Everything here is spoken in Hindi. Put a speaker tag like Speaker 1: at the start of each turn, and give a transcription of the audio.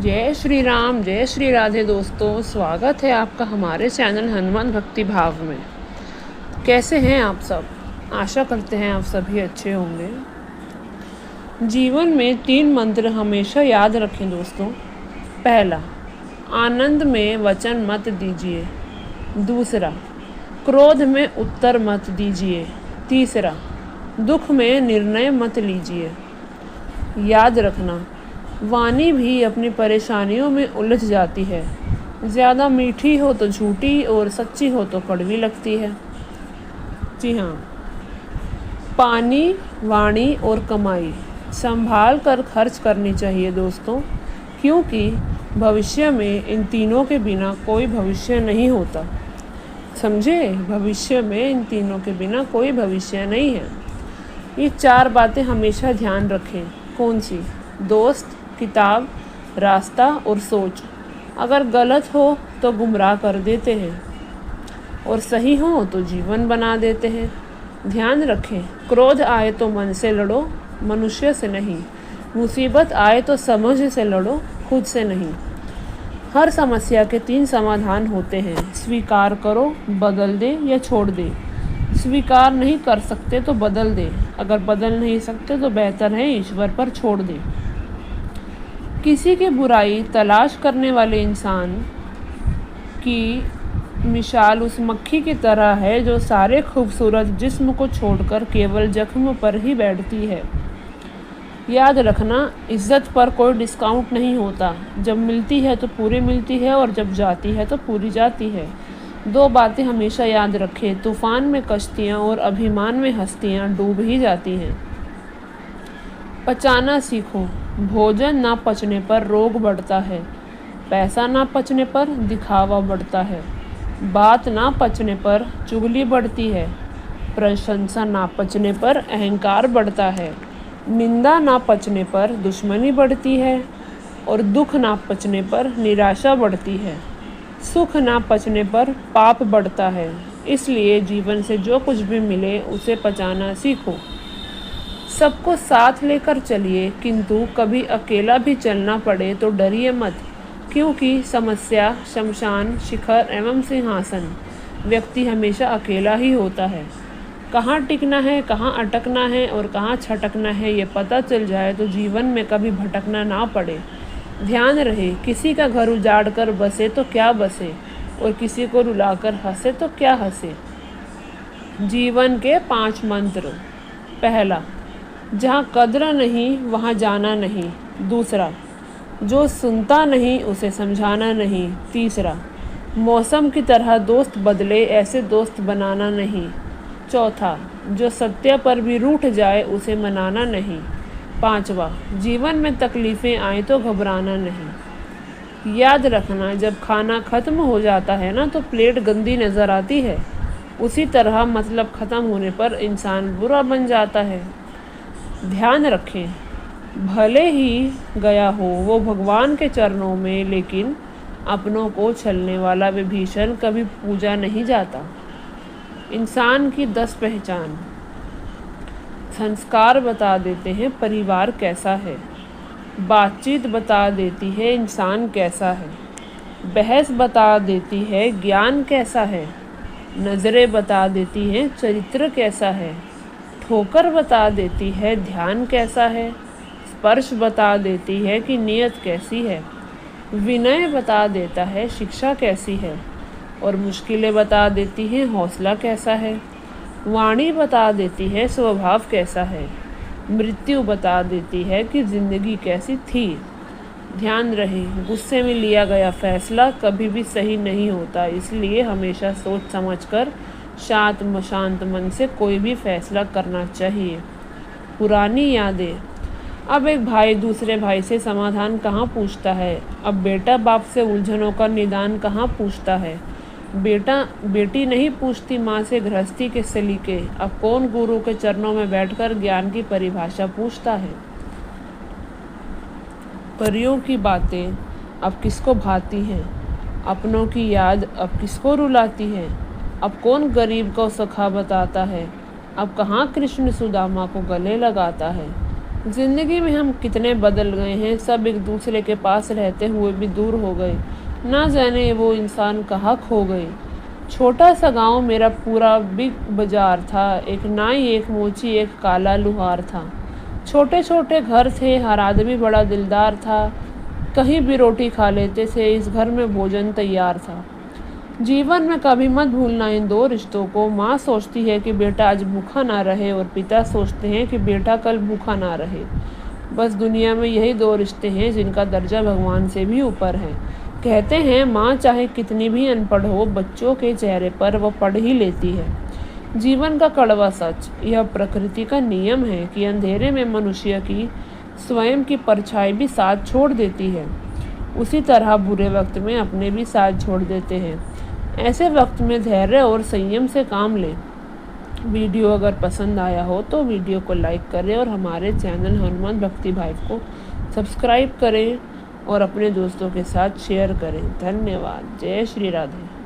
Speaker 1: जय श्री राधे दोस्तों, स्वागत है आपका हमारे चैनल हनुमान भक्ति भाव में। कैसे हैं आप सब? आशा करते हैं आप सभी अच्छे होंगे। जीवन में 3 मंत्र हमेशा याद रखें दोस्तों। पहला, आनंद में वचन मत दीजिए। दूसरा, क्रोध में उत्तर मत दीजिए। तीसरा, दुख में निर्णय मत लीजिए। याद रखना, वाणी भी अपनी परेशानियों में उलझ जाती है। ज़्यादा मीठी हो तो झूठी और सच्ची हो तो कड़वी लगती है। जी हाँ, पानी, वाणी और कमाई संभाल कर खर्च करनी चाहिए दोस्तों, क्योंकि भविष्य में इन तीनों के बिना कोई भविष्य नहीं होता। समझे? भविष्य में इन तीनों के बिना कोई भविष्य नहीं है। ये 4 बातें हमेशा ध्यान रखें। कौन सी? दोस्त, किताब, रास्ता और सोच। अगर गलत हो तो गुमराह कर देते हैं और सही हो तो जीवन बना देते हैं। ध्यान रखें, क्रोध आए तो मन से लड़ो, मनुष्य से नहीं। मुसीबत आए तो समझ से लड़ो, खुद से नहीं। हर समस्या के 3 समाधान होते हैं। स्वीकार करो, बदल दे या छोड़ दे। स्वीकार नहीं कर सकते तो बदल दे। अगर बदल नहीं सकते तो बेहतर है ईश्वर पर छोड़ दे। किसी की बुराई तलाश करने वाले इंसान की मिसाल उस मक्खी की तरह है जो सारे खूबसूरत जिस्म को छोड़कर केवल जख्म पर ही बैठती है। याद रखना, इज्जत पर कोई डिस्काउंट नहीं होता। जब मिलती है तो पूरी मिलती है और जब जाती है तो पूरी जाती है। 2 बातें हमेशा याद रखें, तूफान में कश्तियाँ और अभिमान में हस्तियाँ डूब ही जाती हैं। पचाना सीखो। भोजन ना पचने पर रोग बढ़ता है। पैसा ना पचने पर दिखावा बढ़ता है। बात ना पचने पर चुगली बढ़ती है। प्रशंसा ना पचने पर अहंकार बढ़ता है। निंदा ना पचने पर दुश्मनी बढ़ती है और दुख ना पचने पर निराशा बढ़ती है। सुख ना पचने पर पाप बढ़ता है। इसलिए जीवन से जो कुछ भी मिले उसे पचाना सीखो। सबको साथ लेकर चलिए, किंतु कभी अकेला भी चलना पड़े तो डरिए मत, क्योंकि समस्या, शमशान, शिखर एवं सिंहासन व्यक्ति हमेशा अकेला ही होता है। कहाँ टिकना है, कहाँ अटकना है और कहाँ छटकना है, ये पता चल जाए तो जीवन में कभी भटकना ना पड़े। ध्यान रहे, किसी का घर उजाड़ कर बसे तो क्या बसे और किसी को रुलाकर हंसे तो क्या हंसे। जीवन के 5 मंत्र। पहला, जहाँ कद्र नहीं वहाँ जाना नहीं। दूसरा, जो सुनता नहीं उसे समझाना नहीं। तीसरा, मौसम की तरह दोस्त बदले, ऐसे दोस्त बनाना नहीं। चौथा, जो सत्य पर भी रूठ जाए उसे मनाना नहीं। 5वां, जीवन में तकलीफ़ें आए तो घबराना नहीं। याद रखना, जब खाना ख़त्म हो जाता है ना तो प्लेट गंदी नज़र आती है। उसी तरह मतलब ख़त्म होने पर इंसान बुरा बन जाता है। ध्यान रखें, भले ही गया हो वो भगवान के चरणों में, लेकिन अपनों को छलने वाला विभीषण कभी पूजा नहीं जाता। इंसान की 10 पहचान। संस्कार बता देते हैं परिवार कैसा है। बातचीत बता देती है इंसान कैसा है। बहस बता देती है ज्ञान कैसा है। नज़रें बता देती हैं चरित्र कैसा है। ठोकर बता देती है ध्यान कैसा है। स्पर्श बता देती है कि नीयत कैसी है। विनय बता देता है शिक्षा कैसी है और मुश्किलें बता देती हैं हौसला कैसा है। वाणी बता देती है स्वभाव कैसा है। मृत्यु बता देती है कि जिंदगी कैसी थी। ध्यान रहे, गुस्से में लिया गया फैसला कभी भी सही नहीं होता, इसलिए हमेशा सोच समझकर शांत मन से कोई भी फैसला करना चाहिए। पुरानी यादें। अब एक भाई दूसरे भाई से समाधान कहाँ पूछता है। अब बेटा बाप से उलझनों का निदान कहाँ पूछता है। बेटा बेटी नहीं पूछती माँ से गृहस्थी के सलीके। अब कौन गुरु के चरणों में बैठकर ज्ञान की परिभाषा पूछता है। परियों की बातें अब किसको भाती हैं। अपनों की याद अब किसको रुलाती है। अब कौन गरीब को सखा बताता है। अब कहाँ कृष्ण सुदामा को गले लगाता है। जिंदगी में हम कितने बदल गए हैं, सब एक दूसरे के पास रहते हुए भी दूर हो गए। ना जाने वो इंसान कहाँ खो गए। छोटा सा गांव मेरा पूरा बिग बाजार था, एक नाई एक मोची एक काला लुहार था। छोटे छोटे घर थे, हर आदमी बड़ा दिलदार था। कहीं भी रोटी खा लेते थे, इस घर में भोजन तैयार था। जीवन में कभी मत भूलना इन दो रिश्तों को। माँ सोचती है कि बेटा आज भूखा ना रहे और पिता सोचते हैं कि बेटा कल भूखा ना रहे। बस दुनिया में यही दो रिश्ते हैं जिनका दर्जा भगवान से भी ऊपर है। कहते हैं माँ चाहे कितनी भी अनपढ़ हो, बच्चों के चेहरे पर वह पढ़ ही लेती है। जीवन का कड़वा सच, यह प्रकृति का नियम है कि अंधेरे में मनुष्य की स्वयं की परछाई भी साथ छोड़ देती है। उसी तरह बुरे वक्त में अपने भी साथ छोड़ देते हैं। ऐसे वक्त में धैर्य और संयम से काम लें। वीडियो अगर पसंद आया हो तो वीडियो को लाइक करें और हमारे चैनल हनुमान भक्ति भाई को सब्सक्राइब करें और अपने दोस्तों के साथ शेयर करें। धन्यवाद। जय श्री राधे।